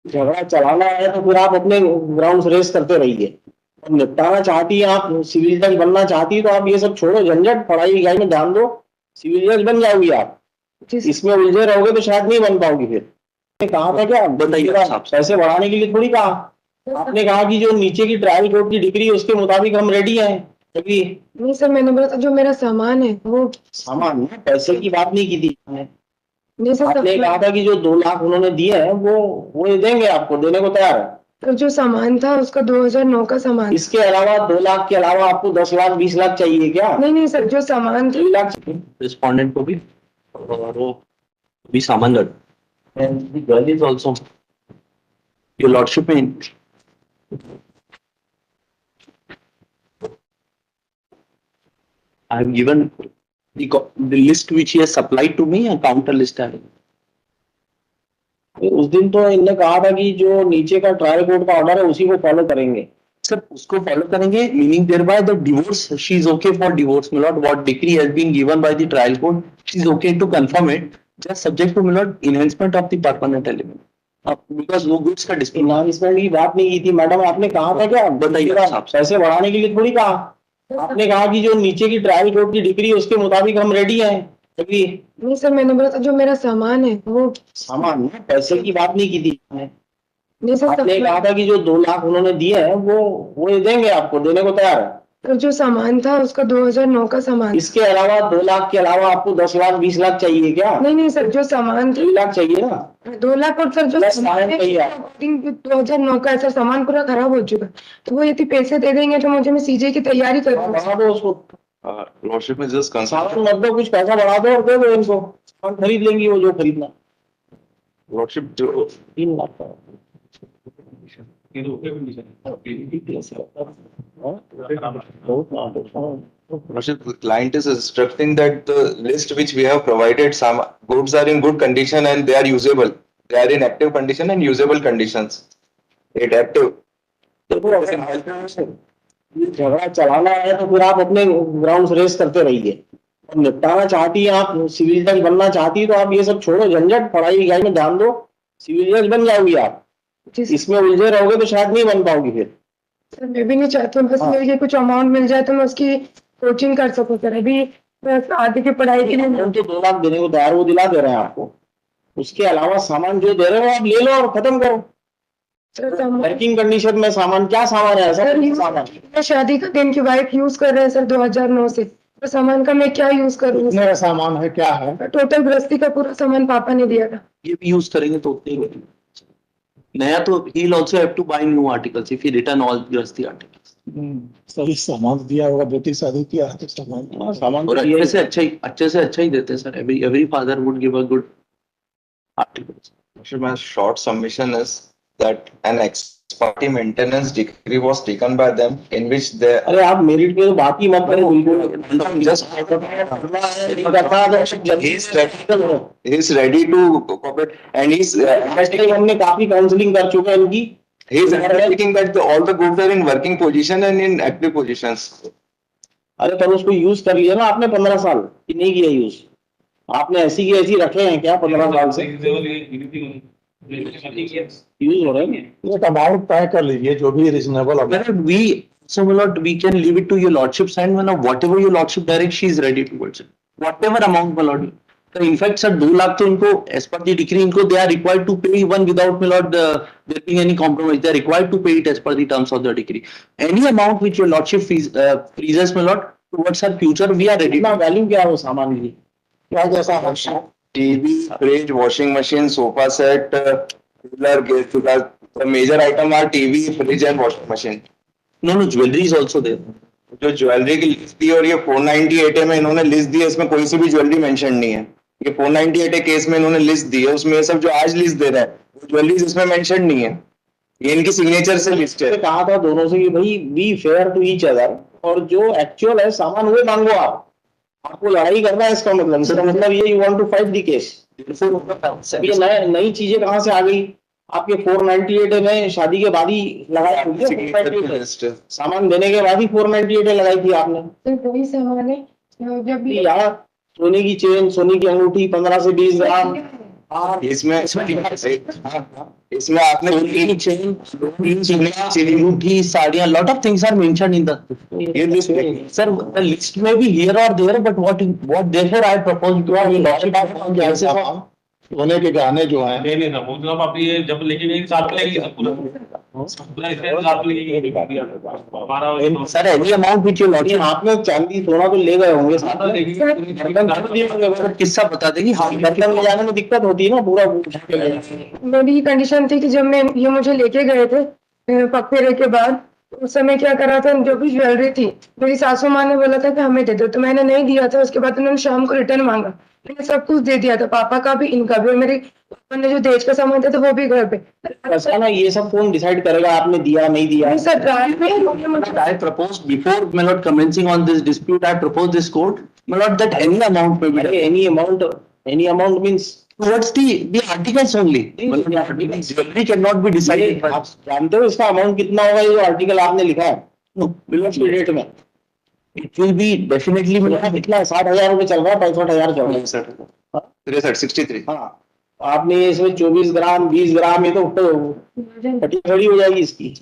झगड़ा चलाना है तो फिर आप अपने ग्राउंड रेस करते रहिए। अब निपटाना चाहती है, आप सिविल जज बनना चाहती है तो आप ये सब छोड़ो झंझट, पढ़ाई लिखाई में ध्यान दो, सिविल जज बन जाओगी आप। इसमें उलझे रहोगे तो शायद नहीं बन पाओगी। फिर कहा था क्या बताइए, पैसे बढ़ाने के लिए थोड़ी कहा। आपने कहा कि जो नीचे की ट्रायल कोर्ट की डिग्री है उसके मुताबिक हम रेडी हैं। तभी नहीं सर, मैंने बोला था जो मेरा सामान है वो सामान, पैसे की बात नहीं की थी मैंने। नहीं सर, आपने कहा था कि जो 2 लाख उन्होंने दिए हैं वो देंगे, आपको देने को तैयार है। तो जो सामान था उसका 2009 का सामान। इसके अलावा 2 लाख के अलावा आपको 10 लाख 20 लाख चाहिए क्या? नहीं सर, जो सामान था 3 लाख रिस्पोंडेंट को भी, और वो भी सामान लड़। And the girl is also your lordship in. I have given the list which he has supplied to me, a counter list है। उस दिन तो इन्होंने कहा था कि जो नीचे का ट्रायल कोर्ट का ऑर्डर है उसी को फॉलो करेंगे। सर उसको फॉलो करेंगे, meaning thereby the divorce, she is okay for divorce, my lord. What decree has been given by the trial court, she is okay to confirm it, just subject to, my lord, enhancement of the permanent element. Because वो goods का displacement की बात नहीं की थी madam. आपने कहा था क्या बताइए, पैसे बढ़ाने के लिए थोड़ी कहा। आपने कहा कि जो नीचे की ट्रायल कोर्ट की डिग्री है उसके मुताबिक हम रेडी हैं। तभी नहीं सर, मैंने बोला था जो मेरा सामान है वो सामान, पैसे की बात नहीं की थी। नहीं सर, आपने कहा था कि जो 2 लाख उन्होंने दिए हैं वो देंगे, आपको देने को तैयार है। तो जो सामान था उसका 2009 का सामान। इसके अलावा 2 लाख के अलावा आपको 10 लाख 20 लाख चाहिए क्या? नहीं सर, जो सामान था 3 लाख चाहिए ना। 2 लाख, और सर जो सामान चाहिए 2009 का है सर, सामान पूरा खराब हो चुका है। तो वो यदि पैसे दे देंगे तो मुझे, मैं सीजे की तैयारी कर रहा हूँ। बढ़ा दो उसको। लॉर्डशिप में जस्ट सामान मत दो, कुछ पैसा बढ़ा दो और दे दो इनको, सामान खरीद लेंगी वो जो खरीदना। लॉर्डशिप जो 3 लाख का Lordship, the client is instructing that the list which we have provided, some goods are in good condition and they are usable. They are in active condition and usable conditions. Adaptive. देखो अगर झगड़ा चलाना है तो फिर आप अपने ground race करते रहिए। अब निपटाना चाहती है, आप सिविल जज बनना चाहती है तो आप ये सब छोड़ो झंझट, पढ़ाई लिखाई में ध्यान दो, सिविल जज बन जाओगी आप। इसमें उलझे रहोगे तो शायद नहीं बन पाओगी। फिर सर मैं भी नहीं चाहता हूँ, बस मेरे कुछ अमाउंट मिल जाए तो मैं उसकी कोचिंग कर सकूँ सर। अभी मैं आगे की पढ़ाई के लिए हम तो 2 लाख देने को तैयार, वो दिला दे रहे हैं आपको। उसके अलावा सामान जो दे रहे हो आप ले लो और खत्म करो। वर्किंग कंडीशन में सामान, क्या सामान है ऐसा? सामान शादी का दिन की वाइफ यूज कर रहे हैं सर 2009 से। तो सामान का मैं क्या यूज करूँ? मेरा सामान है, क्या है? टोटल गृहस्थी का पूरा सामान पापा ने दिया था। ये भी यूज करेंगे तो उतने ही नया, तो he'll also have to buy new articles if he return all गृहस्थी articles। सही सामान दिया होगा, बेटी शादी किया है तो सामान और अच्छे से अच्छा ही देते हैं sir. every father would give a good articles। Lordship, my short submission is that an ex parte maintenance decree was taken by them in which they. अरे आप मेरिट पे तो बात ही मत करो बिल्कुल। Just he's ready to cooperate and he's हमने काफी काउंसलिंग कर चुका है इनकी। he's thinking that all the goods are in working position and in active positions। अरे पर उसको यूज कर लिया ना आपने 15 साल कि नहीं किया यूज? आपने ऐसी की ऐसी रखे हैं क्या 15 साल से? यूज हो रहे हैं। एक अमाउंट तय कर लीजिए जो भी reasonable we so my lord, we can leave it to your lordship's hand, whatever your lordship directs she is ready towards it, whatever amount my lord। So in fact sir 2 lakh तो इनको as per the decree इनको they are required to pay even without my lord there being any compromise। They are required to pay it as per the terms of the decree। Any amount which your lordship freezes my lord towards her future, we are ready। ना value क्या है वो सामान की? क्या जैसा TV, fridge, washing machine, sofa set, cooler, gas cooler. The major item are TV, fridge and washing machine। No jewelry is also there। जो jewellery की लिस्ट दी और ये 498 में इन्होंने लिस्ट दी है, इसमें कोई सी भी ज्वेलरी मेंशन नहीं है। ये 498 केस में इन्होंने लिस्ट दी है, उसमें सब जो आज लिस्ट दे रहे हैं वो ज्वेलरीज इसमें मेंशन नहीं है। ये इनकी सिग्नेचर से लिस्ट है। कहा था दोनों से कि भाई be fair to each other, और जो एक्चुअल है सामान वो मांगो आप। आपको लड़ाई करना है इसका मतलब, इसका मतलब ये you want to fight the case. ये नई चीजें कहाँ से आ गई? आपके 498 में शादी के बाद ही लगाई, सामान देने के बाद ही 498 लगाई थी आपने। वही सामान है जब भी यार सोने की चेन, सोने की अंगूठी 15 से 20 ग्राम, इसमें इसमें आपने अंगूठी, साड़ियाँ, lot of things are mentioned in the ये list sir. The list may be here or there, but what therefore I propose to our lordship जैसे सामान, सोने के गहने जो हैं, नहीं नहीं वो मतलब आप ये जब लेके गए साथ में लेके सब पूरा पूरा इसके साथ में लेके गए हमारा sir any amount which your lordship आपने चांदी सोना तो ले गए होंगे साथ में, अगर किस्सा बता देगी हाँ बर्तन ले जाने में दिक्कत होती है ना पूरा। मेरी कंडीशन थी कि जब मैं ये मुझे लेके गए थे पकड़े के बाद, उस समय क्या करा था, जो भी ज्वेलरी थी मेरी सासू माँ ने बोला था कि हमें दे दो, तो मैंने नहीं दिया था। उसके बाद उन्होंने शाम को रिटर्न मांगा, मैंने सब कुछ दे दिया था, पापा का भी इनका भी, और मेरे पापा ने जो दहेज का सामान था तो वो भी घर पे। ऐसा ना, ये सब कौन डिसाइड करेगा आपने दिया नहीं दिया? नहीं सर, ड्राइव में मुझे I propose before my lord commencing on this dispute, I propose this court, my lord, that any amount may be done. Any amount means Towards the articles only. Jewelry cannot be decided. आप जानते हो इसका amount कितना होगा, ये जो article आपने लिखा है No, बिलों की रेट में? it will be definitely. कितना 60,000 रुपए चल रहा है, 65,000 चल रहा है। 63 हाँ, आपने ये इसमें 24 ग्राम 20 ग्राम, ये तो फटी खड़ी हो जाएगी इसकी,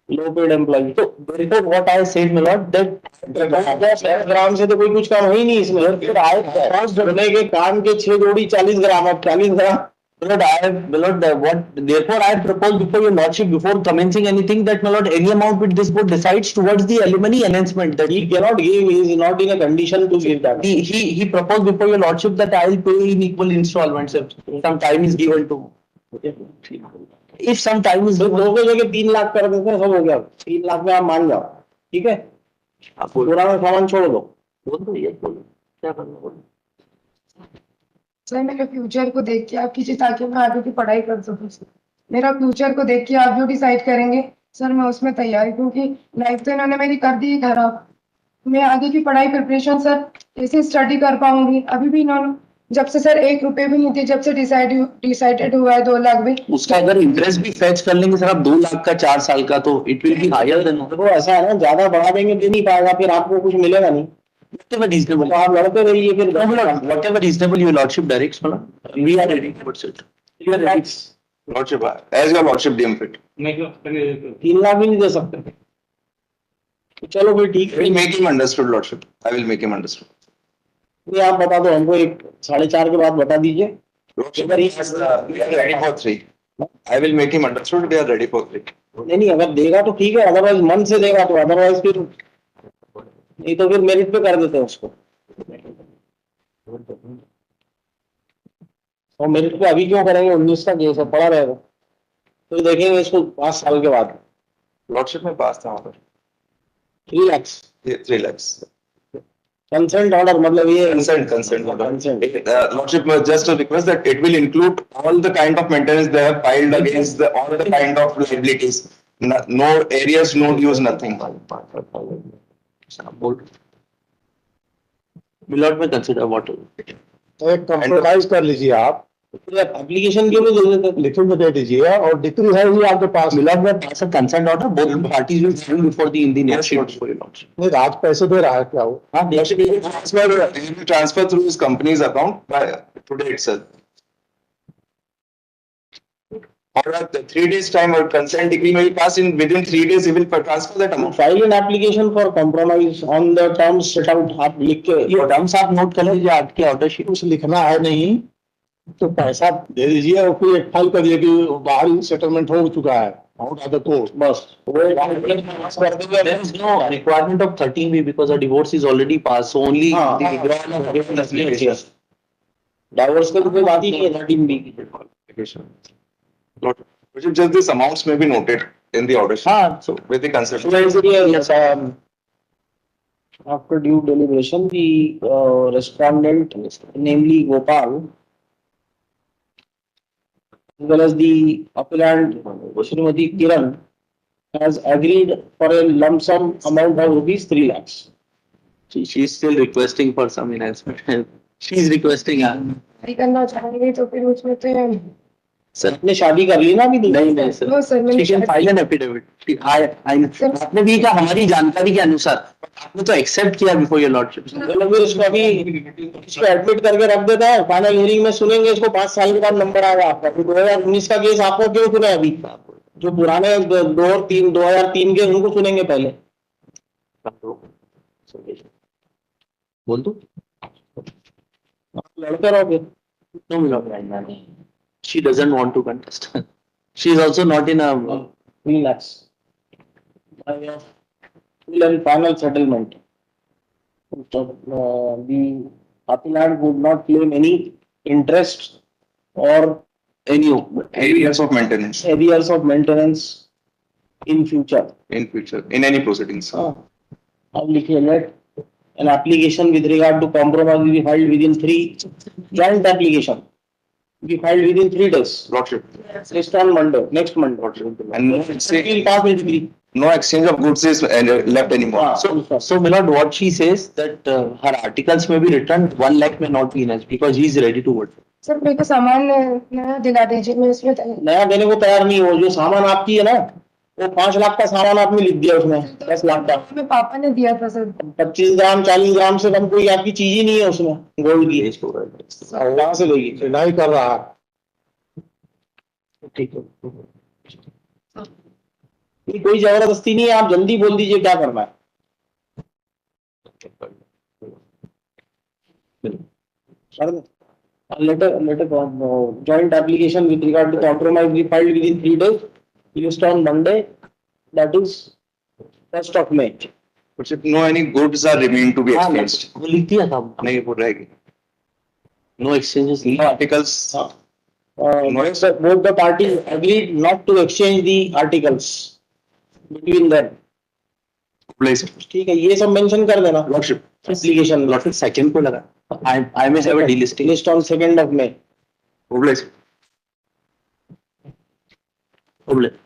low paid employ. So therefore what I said, my lord, that 10 gram से तो कोई कुछ कम है ही नहीं इसमें। फिर आए ढकने के कान के 6 जोड़ी 40 ग्राम, अब 40 ग्राम। my lord, what therefore I propose before your lordship, before commencing anything, that my lord, any amount which this board decides towards the alimony enhancement, that He cannot give, he is not in a condition to give that. he proposed before your lordship that I will pay in equal installments if some time is given to. If some time is तो given. 2 की जगह 3 लाख कर देते हैं, सब हो गया। 3 लाख में आप मान जाओ, ठीक है? आप बोल पुराना सामान छोड़ दो। दो ये बोलो क्या करना बोलो। सर मेरे फ्यूचर को देख के आप कीजिए, ताकि मैं आगे की पढ़ाई कर सकूं। मेरा फ्यूचर को देख के आप जो डिसाइड करेंगे सर, मैं उसमें तैयार हूं, क्योंकि लाइफ तो इन्होंने मेरी कर दी है खराब। मैं आगे की पढ़ाई प्रिपरेशन सर कैसे स्टडी कर पाऊंगी? अभी भी इन्होंने जब से सर 1 रुपए भी नहीं थे, जब से डिसाइडेड हुआ है 2 लाख भी। उसका अगर इंटरेस्ट भी फेच कर लेंगे सर आप 2 लाख का 4 साल का, तो it will be higher than देखो ऐसा है ना, ज्यादा बढ़ा देंगे दे नहीं पाएगा, फिर आपको कुछ मिलेगा नहीं, whatever reasonable. तो आप लड़ते रहिए फिर। No, my lord, whatever reasonable your lordship directs, my lord, we are ready towards it. We are ready. Lordship as your lordship deem fit. मैं 3 लाख भी नहीं दे सकते, तो चलो फिर ठीक है। make him understood, Lordship. I will make him understood. ये आप बता दो हमको, 1 4:30 के बाद बता दीजिए। Lordship, we are ready for 3. I will make him understood. We are ready for 3. नहीं, अगर देगा तो ठीक है, अदरवाइज मन से देगा तो, अदरवाइज फिर नहीं तो फिर मेरिट पे कर देते हैं उसको। और मेरिट पे अभी क्यों करेंगे? 19 का केस है, पड़ा रहेगा, तो देखेंगे इसको 5 साल के बाद। Lordship में पास था वहाँ पर 3 लाख 3 lakhs. कंसेंट ऑर्डर, मतलब ये Consent. Lordship, just a request that it will include all the kind of maintenance they have filed against all the kind of liabilities. No areas, no dues, nothing. Milord में consider what. तो एक compromise कर लीजिए आप, application क्यों नहीं दे देते? लिखित में दे दीजिए, और डिक्री है ही आपके पास। Milord में pass a consent order, both parties will sign before the Indian Nation. नहीं, राज पैसे दे रहा है क्या वो? हाँ, Lordship, he will transfer through his company's account by today itself. Or at 3 days time, or consent decree may be passed in within 3 days. He will transfer that amount. File an application for compromise on the terms set out, आप लिख के ये terms आप note कर लीजिए आपके order sheet. कुछ लिखना है नहीं तो पैसा दे दीजिए, और फिर एक फाइल कर दिए कि बाहरी सेटलमेंट हो चुका है, आउट ऑफ द कोर्ट। बस There is no requirement of 13B because a divorce is already passed, so only हाँ, the withdrawal of divorce is here. Divorce का तो कोई बात ही नहीं है 13B की। Lordship, just these amounts may be noted in the order sheet हाँ, so with the consent. Yes, after due deliberation, the respondent, namely Gopal, as well as the appellant Srimati Kiran, has agreed for a lump sum amount of rupees 3 lakhs. she is still requesting for some enhancement. She is requesting. नहीं करना चाहेंगे तो फिर उसमें तो sir आपने शादी कर ली ना अभी? नहीं नहीं सर, नो सर, मैंने she can file an affidavit. आपने भी कहा हमारी जानकारी के अनुसार, आपने तो एक्सेप्ट किया बिफोर योर लॉर्डशिप। मतलब फिर इसको अभी इसको एडमिट करके रख देता है, फाइनल हियरिंग में सुनेंगे इसको, 5 साल के बाद नंबर आएगा आपका। फिर 2019 का केस आपको क्यों सुने अभी? जो पुराने 2003 के उनको सुनेंगे पहले। बोल दो। आप लड़ते रहोगे। No, Milord. She doesn't want to contest. She is also not in a. 3 lakhs. Full and final settlement. The appellant would not claim any interest or Any Areas of maintenance arrears of maintenance in future. in future, in any proceedings. अब लिखिए, let an application with regard to compromise will be filed within 3 joint application. We filed within 3 days. Lordship. Just on Monday, next Monday. And no, We'll pass with degree. no exchange of goods is left anymore. So, Milord, what she says that her articles may be returned, 1 lakh may not be enough because he is ready to vote. Sir मेरे को सामान नया दिला दीजिए, मैं इसमें नया देने को तैयार नहीं हो। जो सामान आपकी है ना, वो 5 लाख का सामान आपने लिख दिया, उसमें 10 लाख का। मैं पापा ने दिया था सर। 25 ग्राम 40 ग्राम से कम कोई आपकी चीज ही नहीं है उसमें गोल्ड की। कहाँ से देगी? नहीं कर रहा है। ठीक है, ये कोई जबरदस्ती नहीं है, आप जल्दी बोल दीजिए क्या करना है। Letter joint application with regard to compromise we filed within 3 days, released on Monday, that is 1st of May. Lordship, no any goods are remain to be हाँ, exchanged. वो लिख दिया था। नहीं वो रहेगी. No exchanges. No articles. Both the parties agreed not to exchange the articles between them. Place. ठीक है, ये सब मेंशन कर देना Lordship. एप्लीकेशन। Lordship, second को लगा। I may have a delisting. List on 2nd of May. Place. Problem.